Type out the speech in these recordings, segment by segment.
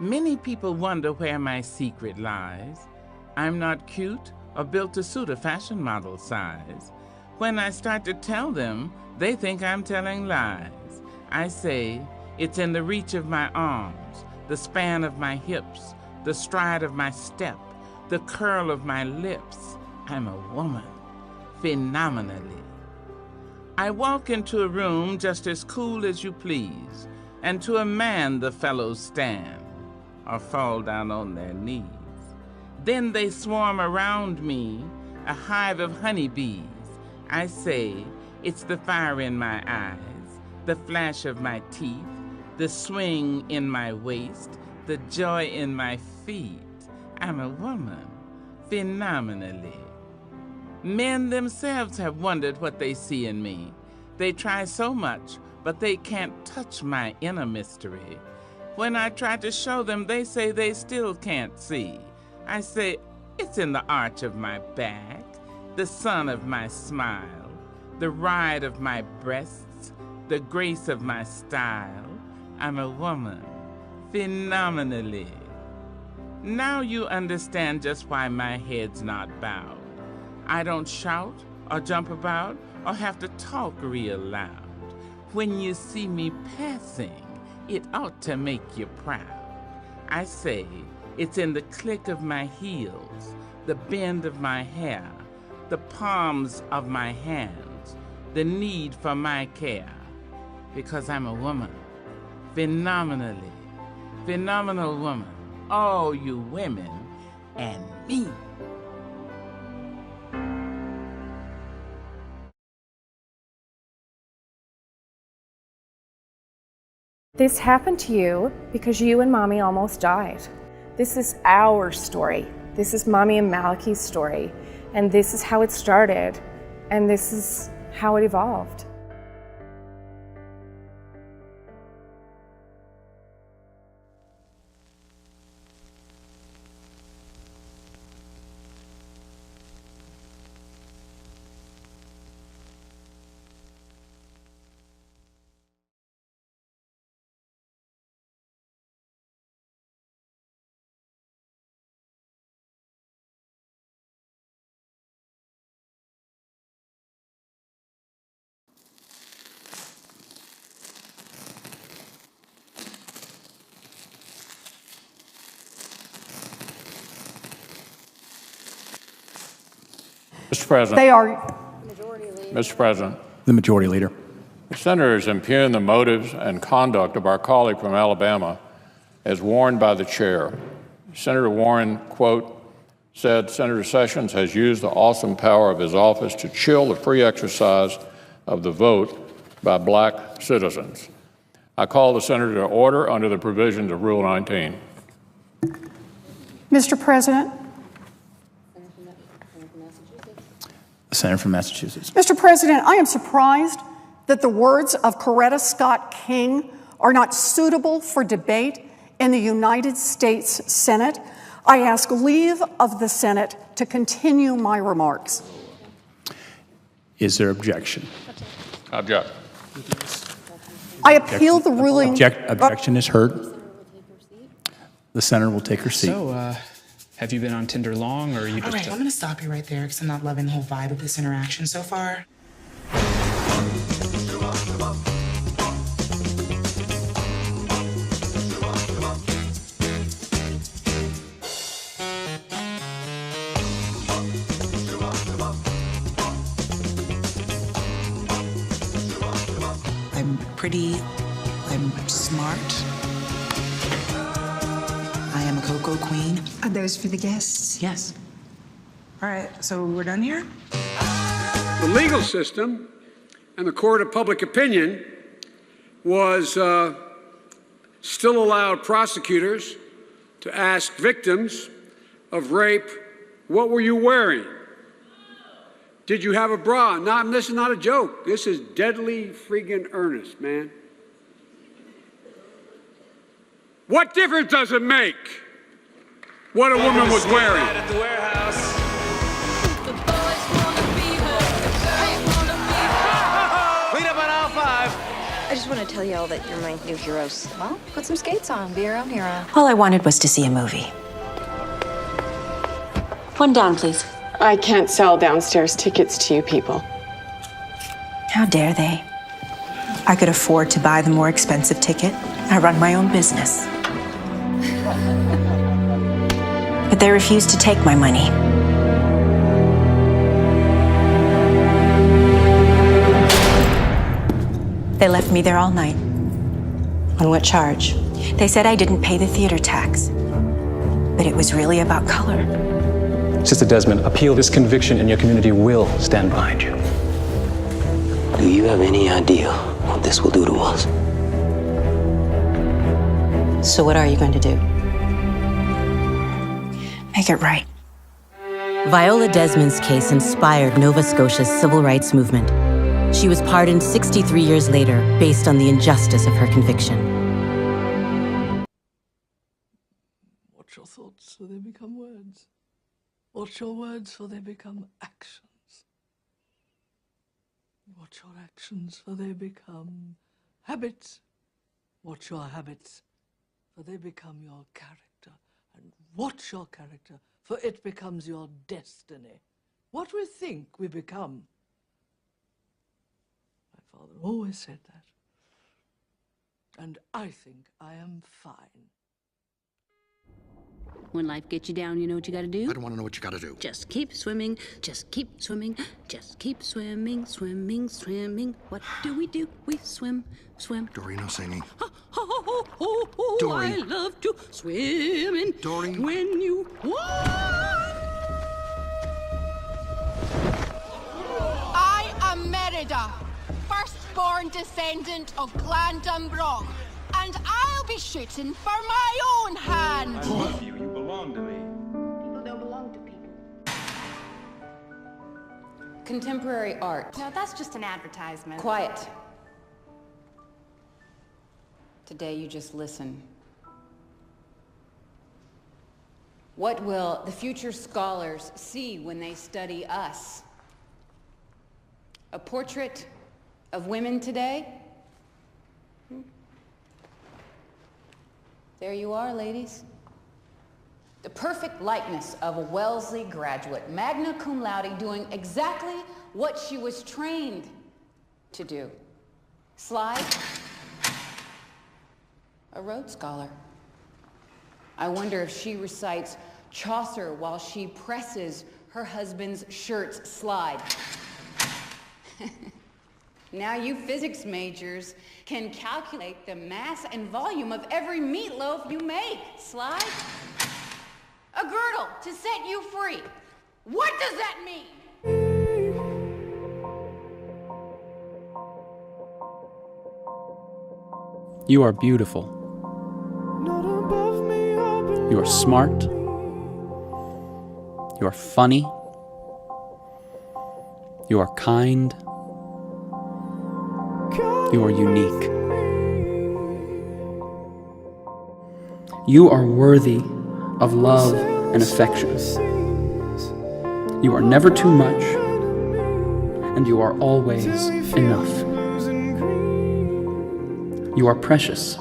Many people wonder where my secret lies. I'm not cute or built to suit a fashion model size. When I start to tell them, they think I'm telling lies. I say, it's in the reach of my arms, the span of my hips, the stride of my step, the curl of my lips. I'm a woman, phenomenally. I walk into a room just as cool as you please, and to a man the fellows stand or fall down on their knees. Then they swarm around me, a hive of honeybees. I say, it's the fire in my eyes, the flash of my teeth, the swing in my waist, the joy in my feet. I'm a woman, phenomenally. Men themselves have wondered what they see in me. They try so much, but they can't touch my inner mystery. When I try to show them, they say they still can't see. I say, it's in the arch of my back, the sun of my smile, the ride of my breasts, the grace of my style. I'm a woman, phenomenally. Now you understand just why my head's not bowed. I don't shout or jump about or have to talk real loud. When you see me passing, it ought to make you proud. I say, it's in the click of my heels, the bend of my hair, the palms of my hands, the need for my care. Because I'm a woman, phenomenally, phenomenal woman, all you women and me. This happened to you because you and Mommy almost died. This is our story. This is Mommy and Malachi's story. And this is how it started. And this is how it evolved. Mr. President. They are. Mr. President. The Majority Leader. The senators impugn the motives and conduct of our colleague from Alabama as warned by the chair. Senator Warren, quote, said Senator Sessions has used the awesome power of his office to chill the free exercise of the vote by black citizens. I call the senator to order under the provisions of Rule 19. Mr. President. The Senator from Massachusetts. Mr. President, I am surprised that the words of Coretta Scott King are not suitable for debate in the United States Senate. I ask leave of the Senate to continue my remarks. Is there objection? Object. I appeal the ruling. Objection is heard. The senator will take her seat. So, have you been on Tinder long, or are you just... All right, I'm going to stop you right there because I'm not loving the whole vibe of this interaction so far. I'm pretty. I'm smart. I am a cocoa queen. Are those for the guests? Yes. All right, so we're done here? The legal system and the court of public opinion was still allowed prosecutors to ask victims of rape, what were you wearing? Did you have a bra? This is not a joke. This is deadly freaking earnest, man. What difference does it make what a woman was wearing? At the warehouse. I just want to to tell y'all that you're my new heroes. Well, put some skates on, be your own hero. All I wanted was to see a movie. One down, please. I can't sell downstairs tickets to you people. How dare they? I could afford to buy the more expensive ticket. I run my own business. But they refused to take my money. They left me there all night. On what charge? They said I didn't pay the theater tax. But it was really about color. Sister Desmond, appeal this conviction and your community will stand behind you. Do you have any idea what this will do to us? So what are you going to do? Make it right. Viola Desmond's case inspired Nova Scotia's civil rights movement. She was pardoned 63 years later based on the injustice of her conviction. Watch your thoughts so they become words. Watch your words so they become actions. Watch your actions for they become habits. Watch your habits for they become your character. And watch your character for it becomes your destiny. What we think we become. My father always said that. And I think I am fine. When life gets you down, you know what you gotta do? I don't want to know what you gotta do. Just keep swimming, just keep swimming, just keep swimming, swimming, swimming. What do? We swim, swim. Doreen, singing. Oh, Dory. I love to swim in. Dory. When you want. I am Merida, firstborn descendant of Clan Dunbrog, and I'll be shooting for my own hand. I love you. You belong to me. People don't belong to people. Contemporary art. No, that's just an advertisement. Quiet. Today you just listen. What will the future scholars see when they study us? A portrait of women today? There you are, ladies. The perfect likeness of a Wellesley graduate, magna cum laude, doing exactly what she was trained to do. Slide. A Rhodes Scholar. I wonder if she recites Chaucer while she presses her husband's shirt's slide. Now you physics majors can calculate the mass and volume of every meatloaf you make. Slide. A girdle to set you free. What does that mean? You are beautiful. You are smart. You are funny. You are kind. You are unique. You are worthy of love and affection. You are never too much, and you are always enough. You are precious.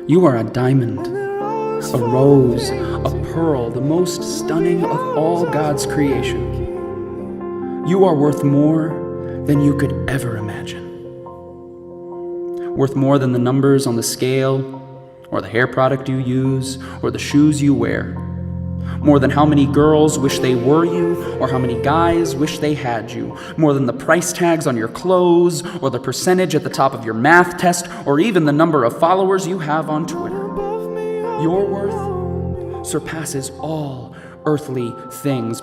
You are a diamond, a rose, a pearl, the most stunning of all God's creation. You are worth more than you could ever imagine. Worth more than the numbers on the scale, or the hair product you use, or the shoes you wear. More than how many girls wish they were you, or how many guys wish they had you. More than the price tags on your clothes, or the percentage at the top of your math test, or even the number of followers you have on Twitter. Your worth surpasses all earthly things.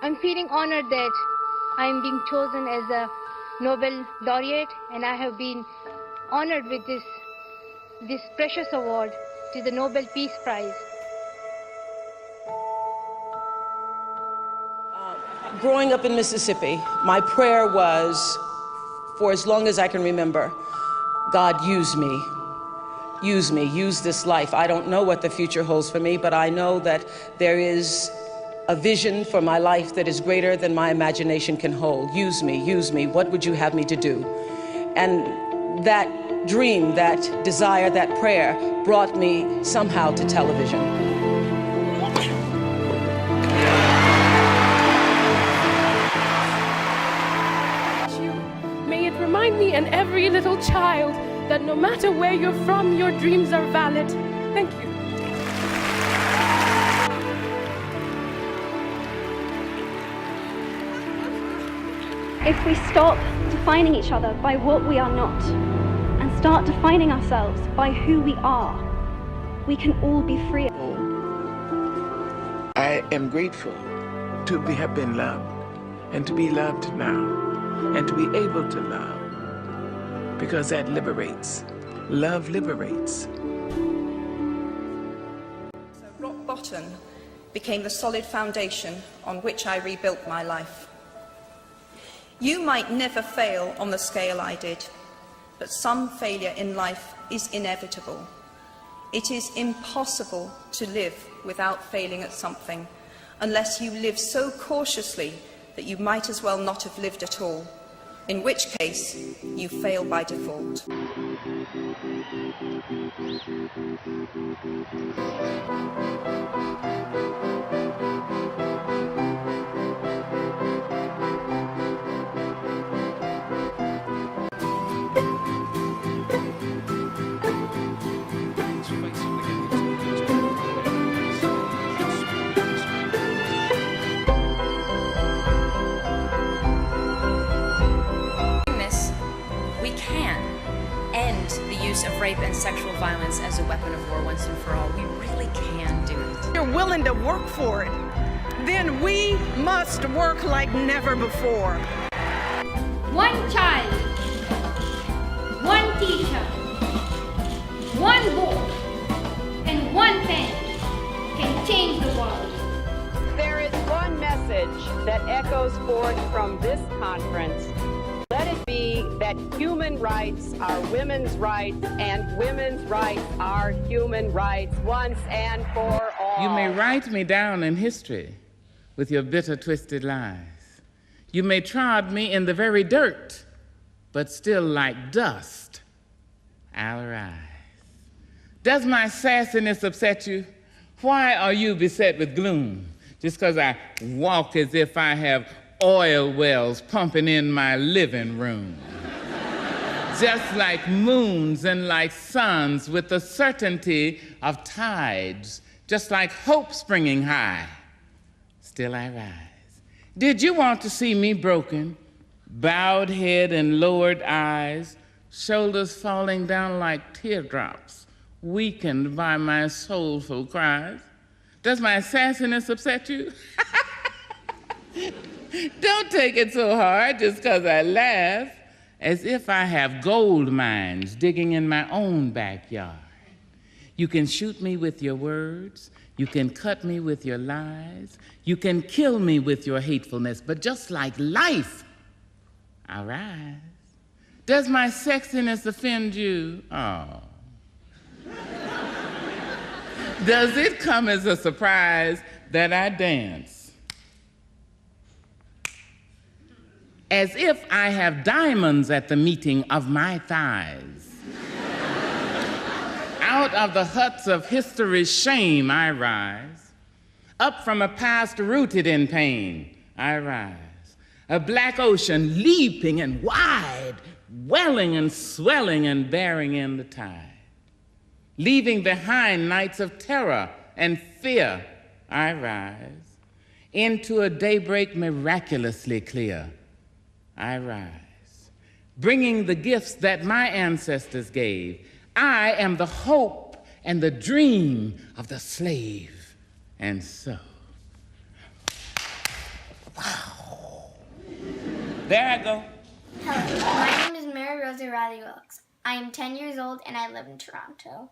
I'm feeling honored that I am being chosen as a Nobel laureate, and I have been honored with this precious award, to the Nobel Peace Prize. Growing up in Mississippi, my prayer was, for as long as I can remember, God, use me. Use me, use this life. I don't know what the future holds for me, but I know that there is a vision for my life that is greater than my imagination can hold. Use me, what would you have me to do? And that dream, that desire, that prayer brought me somehow to television. May it remind me and every little child that no matter where you're from, your dreams are valid. Thank you. If we stop defining each other by what we are not and start defining ourselves by who we are, we can all be free. I am grateful to have been loved and to be loved now and to be able to love, because that liberates. Love liberates. So rock bottom became the solid foundation on which I rebuilt my life. You might never fail on the scale I did, but some failure in life is inevitable. It is impossible to live without failing at something, unless you live so cautiously that you might as well not have lived at all, in which case you fail by default. Of rape and sexual violence as a weapon of war once and for all. We really can do it. You're willing to work for it, then we must work like never before. One child, one teacher, one book, and one pen can change the world. There is one message that echoes forth from this conference. Let it be that human rights are women's rights and women's rights are human rights once and for all. You may write me down in history with your bitter, twisted lies. You may trod me in the very dirt, but still like dust, I'll rise. Does my sassiness upset you? Why are you beset with gloom? Just because I walk as if I have oil wells pumping in my living room. Just like moons and like suns with the certainty of tides, just like hope springing high, still I rise. Did you want to see me broken, bowed head and lowered eyes, shoulders falling down like teardrops, weakened by my soulful cries? Does my sassiness upset you? Don't take it so hard just because I laugh, as if I have gold mines digging in my own backyard. You can shoot me with your words, you can cut me with your lies, you can kill me with your hatefulness, but just like life, I rise. Does my sexiness offend you? Oh. Does it come as a surprise that I dance as if I have diamonds at the meeting of my thighs? Out of the huts of history's shame I rise. Up from a past rooted in pain I rise. A black ocean leaping and wide, welling and swelling and bearing in the tide. Leaving behind nights of terror and fear I rise. Into a daybreak miraculously clear I rise, bringing the gifts that my ancestors gave. I am the hope and the dream of the slave. And so, wow. There I go. Hello, my name is Mary Rosa Riley Wilkes. I am 10 years old and I live in Toronto.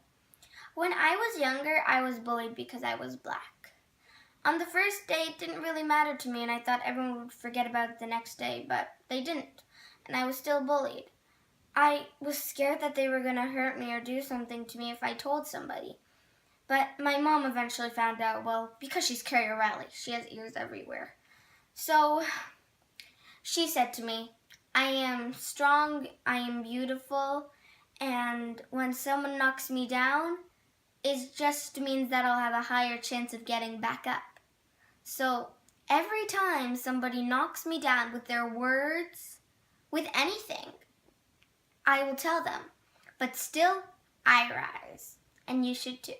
When I was younger, I was bullied because I was black. On the first day, it didn't really matter to me, and I thought everyone would forget about it the next day, but they didn't, and I was still bullied. I was scared that they were going to hurt me or do something to me if I told somebody. But my mom eventually found out, well, because she's Kerry O'Reilly, she has ears everywhere. So she said to me, I am strong, I am beautiful, and when someone knocks me down, it just means that I'll have a higher chance of getting back up. So every time somebody knocks me down with their words, with anything, I will tell them, but still I rise, and you should too.